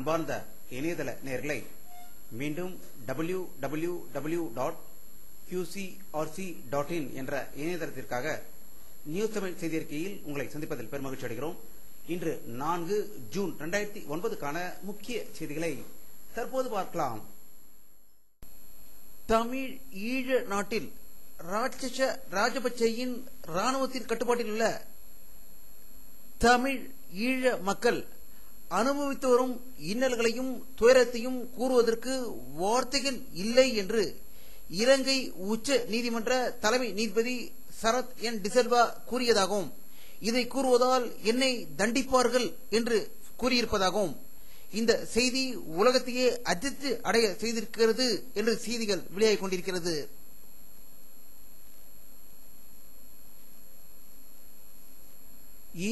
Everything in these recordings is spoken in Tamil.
அன்பார்ந்த இணையதள நேயர்களை மீண்டும் www.qcrc.in என்ற இணையதளத்திற்காக நியூஸ் தமிழ் செய்தி அறிக்கையில் உங்களை சந்திப்பதில் பெருமகிழ்ச்சி அடைகிறோம். இன்று 4 ஜூன் 2009க்கான முக்கிய செய்திகளை தற்போது பார்க்கலாம். தமிழ் ஈழ நாட்டில் ராஜபக்சேயின் ராணுவத்தின் கட்டுப்பாட்டில் உள்ள தமிழ் ஈழ மக்கள் அனுபவித்து வரும் இன்னல்களையும் துயரத்தையும் கூறுவதற்கு வார்த்தைகள் இல்லை என்று இலங்கை உச்ச நீதிமன்ற தலைமை நீதிபதி சரத் என் டிசல்வா கூறியதாகவும், இதை கூறுவதால் என்னை தண்டிப்பார்கள் என்று கூறியிருப்பதாகவும் இந்த செய்தி உலகத்தையே அதிர்ச்சி அடைய செய்திருக்கிறது என்று செய்திகள் வெளியாகிக் கொண்டிருக்கிறது.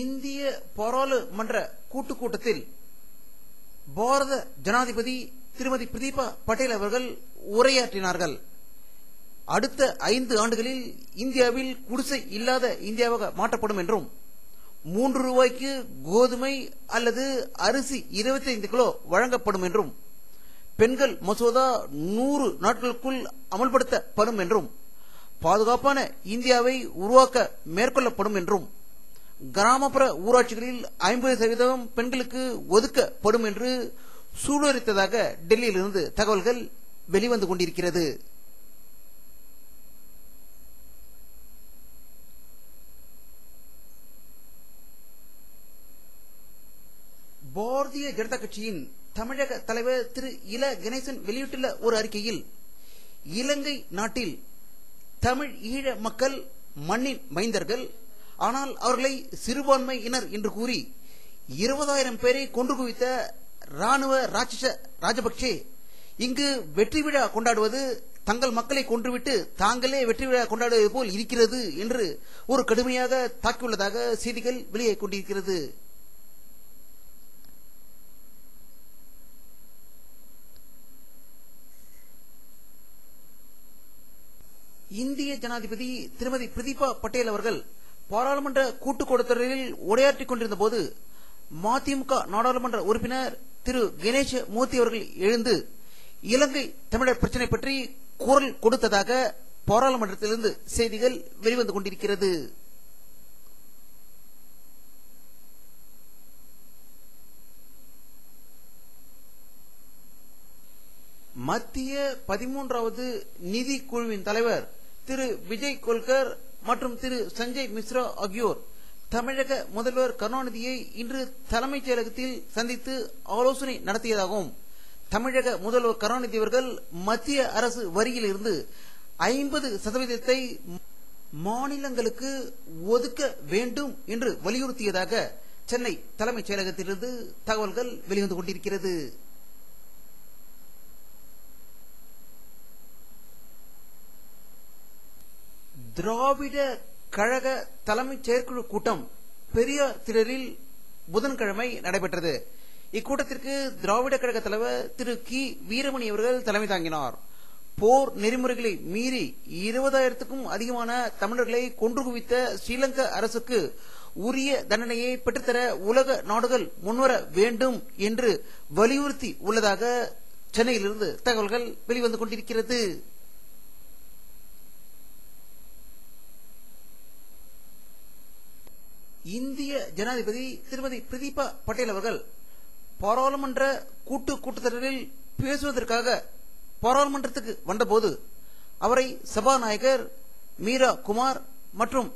இந்திய பாராளுமன்ற கூட்டத்தில் பாரத ஜனாதிபதி திருமதி பிரதீபா பட்டேல் அவர்கள் உரையாற்றினார்கள். அடுத்த 5 ஆண்டுகளில் இந்தியாவில் குடிசை இல்லாத இந்தியாவாக மாற்றப்படும் என்றும், 3 ரூபாய்க்கு கோதுமை அல்லது அரிசி 25 கிலோ வழங்கப்படும் என்றும், பெண்கள் மசோதா 100 நாட்களுக்குள் அமல்படுத்தப்படும் என்றும், பாதுகாப்பான இந்தியாவை உருவாக்க மேற்கொள்ளப்படும் என்றும், கிராமப்புற ஊராட்சிகளில் 50% பெண்களுக்கு ஒதுக்கப்படும் என்று சூளுரைத்ததாக டெல்லியிலிருந்து தகவல்கள் வெளிவந்து கொண்டிருக்கிறது. பாரதிய ஜனதா கட்சியின் தமிழக தலைவர் திரு இல கணேசன் வெளியிட்டுள்ள ஒரு அறிக்கையில், இலங்கை நாட்டில் தமிழ் ஈழ மக்கள் மண்ணின் மைந்தர்கள், ஆனால் அவர்களை சிறுபான்மையினர் என்று கூறி 20,000 பேரை கொன்று குவித்த ராணுவ ராஜபக்சே இங்கு வெற்றி விழா கொண்டாடுவது தங்கள் மக்களை கொன்றுவிட்டு தாங்களே வெற்றி விழா கொண்டாடுவது போல் இருக்கிறது என்று ஒரு கடுமையாக தாக்கியுள்ளதாக செய்திகள் வெளியாகிக் கொண்டிருக்கிறது. இந்திய ஜனாதிபதி திருமதி பிரதீபா பட்டேல் அவர்கள் பாராளுமன்ற கூட்டத்தொடரில் உரையாற்றிக் கொண்டிருந்த போது மதிமுக நாடாளுமன்ற உறுப்பினர் திரு கணேச மூர்த்தி அவர்கள் எழுந்து இலங்கை தமிழர் பிரச்சினை பற்றி குரல் கொடுத்ததாக பாராளுமன்றத்திலிருந்து செய்திகள் வெளிவந்து கொண்டிருக்கிறது. மத்திய 13வது நிதி குழுவின் தலைவர் திரு விஜய் கோல்கர் மற்றும் திரு சஞ்சய் மிஸ்ரா ஆகியோர் தமிழக முதல்வர் கருணாநிதியை இன்று தலைமைச் செயலகத்தில் சந்தித்து ஆலோசனை நடத்தியதாகவும், தமிழக முதல்வர் கருணாநிதி அவர்கள் மத்திய அரசு வரியில் இருந்து 50% மாநிலங்களுக்கு ஒதுக்க வேண்டும் என்று வலியுறுத்தியதாக சென்னை தலைமைச் செயலகத்திலிருந்து தகவல்கள் வெளிவந்து கொண்டிருக்கிறது. திராவிட கழக தலைமைச் செயற்குழு கூட்டம் பெரியார் திடலில் புதன்கிழமை நடைபெற்றது. இக்கூட்டத்திற்கு திராவிட கழக தலைவர் திரு கி வீரமணி அவர்கள் தலைமை தாங்கினார். போர் நெறிமுறைகளை மீறி 20,000க்கும் அதிகமான தமிழர்களை கொன்று குவித்த ஸ்ரீலங்கா அரசுக்கு உரிய தண்டனையை பெற்றுத்தர உலக நாடுகள் முன்வர வேண்டும் என்று வலியுறுத்தி உள்ளதாக சென்னையிலிருந்து தகவல்கள் வெளிவந்து கொண்டிருக்கிறது. இந்திய ஜனாதிபதி திருமதி பிரதீபா பட்டேல் அவர்கள் பாராளுமன்ற கூட்டத்தொடரில் பேசுவதற்காக பாராளுமன்றத்துக்கு வந்தபோது அவரை சபாநாயகர் மீரா குமார் மற்றும்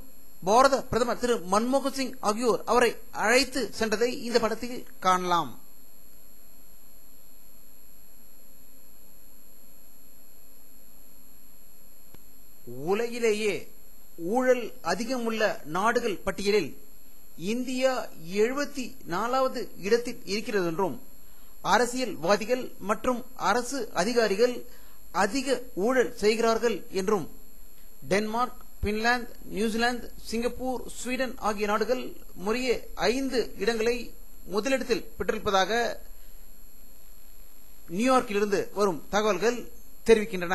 பாரத பிரதமர் திரு மன்மோகன் சிங் ஆகியோர் அவரை அழைத்து சென்றதை இந்த படத்தில் காணலாம். உலகிலேயே ஊழல் அதிகமுள்ள நாடுகள் பட்டியலில் இந்தியா 74வது இடத்தில் இருக்கிறது என்றும், அரசியல்வாதிகள் மற்றும் அரசு அதிகாரிகள் அதிக ஊழல் செய்கிறார்கள் என்றும், Denmark, Finland, New Zealand, Singapore, Sweden ஆகிய நாடுகள் முறையே 5 இடங்களை முதலிடத்தில் பெற்றிருப்பதாக நியூயார்க்கிலிருந்து வரும் தகவல்கள் தெரிவிக்கின்றன.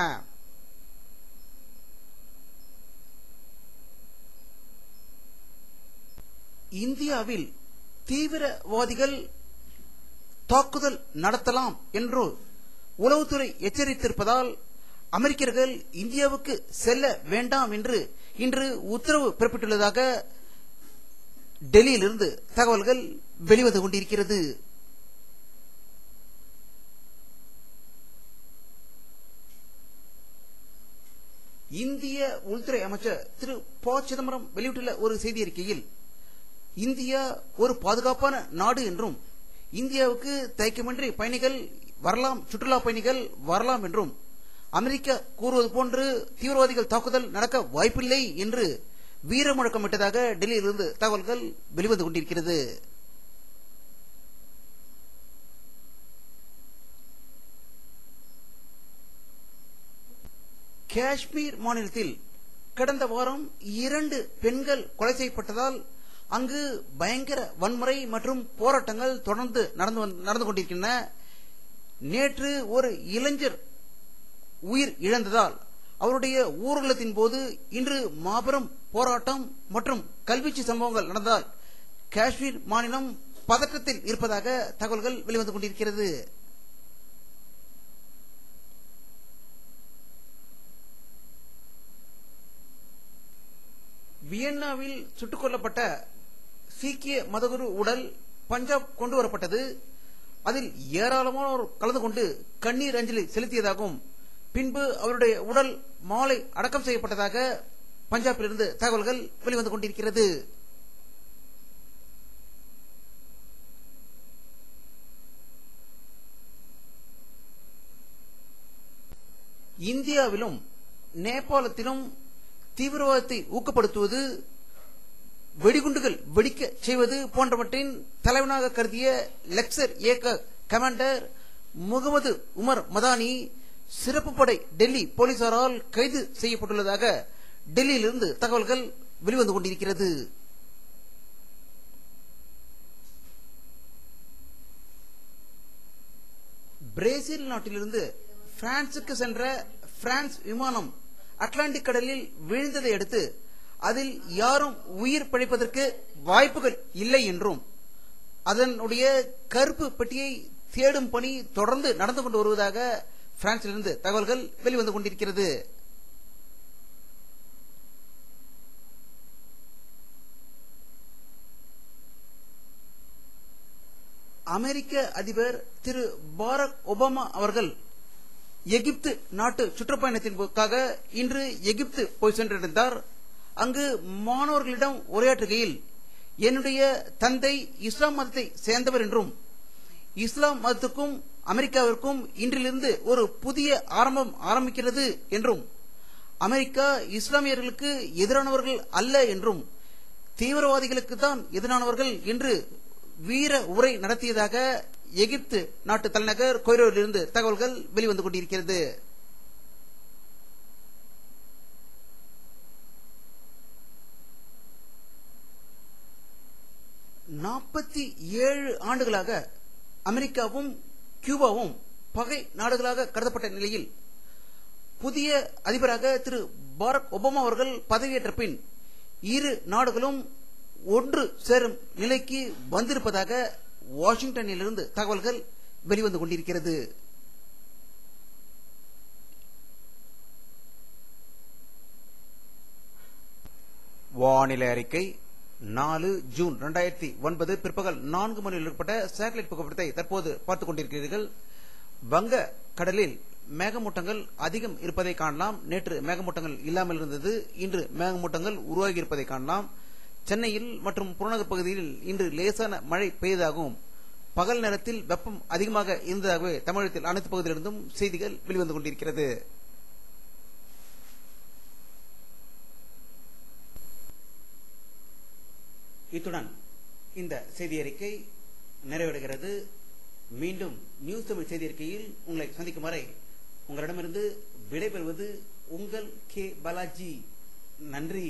இந்தியாவில் தீவிரவாதிகள் தாக்குதல் நடத்தலாம் என்று உளவுத்துறை எச்சரித்திருப்பதால் அமெரிக்கர்கள் இந்தியாவுக்கு செல்ல வேண்டாம் என்று இன்று உத்தரவு பிறப்பித்துள்ளதாக டெல்லியிலிருந்து தகவல்கள் வெளிவந்து கொண்டிருக்கிறது. இந்திய உள்துறை அமைச்சர் திரு ப. சிதம்பரம் வெளியிட்டுள்ள ஒரு செய்தி அறிக்கையில், இந்தியா ஒரு பாதுகாப்பான நாடு என்றும் இந்தியாவுக்கு தயக்கமின்றி பயணிகள் வரலாம், சுற்றுலா பயணிகள் வரலாம் என்றும் அமெரிக்கா கூறுவது போன்று தீவிரவாதிகள் தாக்குதல் நடக்க வாய்ப்பில்லை என்று வீர முழக்கமிட்டதாக டெல்லியிலிருந்து தகவல்கள் வெளிவந்து கொண்டிருக்கிறது. காஷ்மீர் மாநிலத்தில் கடந்த வாரம் 2 பெண்கள் கொலை செய்யப்பட்டதால் அங்கு பயங்கர வன்முறை மற்றும் போராட்டங்கள் தொடர்ந்து நடந்து கொண்டிருக்கின்றன. நேற்று ஒரு இளைஞர் உயிர் இழந்ததால் அவருடைய ஊர்வலத்தின் போது இன்று மாபெரும் போராட்டம் மற்றும் கல்வீச்சு சம்பவங்கள் நடந்ததால் காஷ்மீர் மாநிலம் பதற்றத்தில் இருப்பதாக தகவல்கள் வெளிவந்து கொண்டிருக்கிறது. வியன்னாவில் சுட்டுக் கொல்லப்பட்ட சீக்கிய மதகுரு உடல் பஞ்சாப் கொண்டு வரப்பட்டது. அதில் ஏராளமானோர் கலந்து கொண்டு கண்ணீர் அஞ்சலி செலுத்தியதாகவும் பின்பு அவருடைய உடல் மாலை அடக்கம் செய்யப்பட்டதாக பஞ்சாபிலிருந்து தகவல்கள் வெளிவந்து கொண்டிருக்கிறது. இந்தியாவிலும் நேபாளத்திலும் தீவிரவாதத்தை ஊக்கப்படுத்துவது, வெடிகுண்டுகள் வெடிக்க செய்வது போன்றவற்றின் தலைவனாக கருதிய லக்சர் இயக்க கமாண்டர் முகமது உமர் மதானி சிறப்பு படை டெல்லி போலீசாரால் கைது செய்யப்பட்டுள்ளதாக டெல்லியிலிருந்து தகவல்கள் வெளிவந்து கொண்டிருக்கிறது. பிரேசில் நாட்டிலிருந்து பிரான்சுக்கு சென்ற பிரான்ஸ் விமானம் அட்லாண்டிக் கடலில் வீழ்ந்ததை அடுத்து அதில் யாரும் உயிர் பிழைப்பதற்கு வாய்ப்புகள் இல்லை என்றும் அதனுடைய கருப்பு பெட்டியை தேடும் பணி தொடர்ந்து நடந்து கொண்டு வருவதாக பிரான்சிலிருந்து தகவல்கள் வெளிவந்து கொண்டிருக்கிறது. அமெரிக்க அதிபர் திரு பாரக் ஒபாமா அவர்கள் எகிப்து நாட்டு சுற்றுப்பயணத்திற்காக இன்று எகிப்து போய் சென்றிருந்தார். அங்கு மாணவர்களிடம் உரையாற்றுகையில், என்னுடைய தந்தை இஸ்லாம் மதத்தை சேர்ந்தவர் என்றும் இஸ்லாம் மதத்துக்கும் அமெரிக்காவிற்கும் இன்றிலிருந்து ஒரு புதிய ஆரம்பிக்கிறது என்றும் அமெரிக்கா இஸ்லாமியர்களுக்கு எதிரானவர்கள் அல்ல என்றும் தீவிரவாதிகளுக்கு தான் எதிரானவர்கள் என்று வீர உரை நடத்தியதாக எகிப்து நாட்டு தலைநகர் கொய்ரோவிலிருந்து தகவல்கள் வெளிவந்து கொண்டிருக்கிறது. நாற்பத்தி 7 ஆண்டுகளாக அமெரிக்காவும் கியூபாவும் பகை நாடுகளாக கருதப்பட்ட நிலையில் புதிய அதிபராக திரு பாரக் ஒபாமா அவர்கள் பதவியேற்ற பின் இரு நாடுகளும் ஒன்று சேரும் நிலைக்கு வந்திருப்பதாக வாஷிங்டனிலிருந்து தகவல்கள் வெளிவந்து கொண்டிருக்கிறது. வானிலை அறிக்கை 4 ஜூன் 2009 பிற்பகல் 4 மணியில் ஏற்பட்ட சேட்டலைட் புகைப்படத்தை தற்போது பார்த்துக் கொண்டிருக்கிறீர்கள். வங்க கடலில் மேகமூட்டங்கள் அதிகம் இருப்பதை காணலாம். நேற்று மேகமூட்டங்கள் இல்லாமல் இருந்தது, இன்று மேகமூட்டங்கள் உருவாகி இருப்பதை காணலாம். சென்னையில் மற்றும் புறநகர் பகுதியில் இன்று லேசான மழை பெய்ததாகவும் பகல் நேரத்தில் வெப்பம் அதிகமாக இருந்ததாகவே தமிழகத்தில் அனைத்து பகுதிகளிலிருந்தும் செய்திகள் வெளிவந்து கொண்டிருக்கிறது. இத்துடன் இந்த செய்தி அறிக்கை நிறைவடைகிறது. மீண்டும் நியூஸ் தமிழ் செய்தி அறிக்கையில் உங்களை சந்திக்கும் வரை உங்களிடமிருந்து விடைபெறுவது உங்கள் கே பாலாஜி. நன்றி.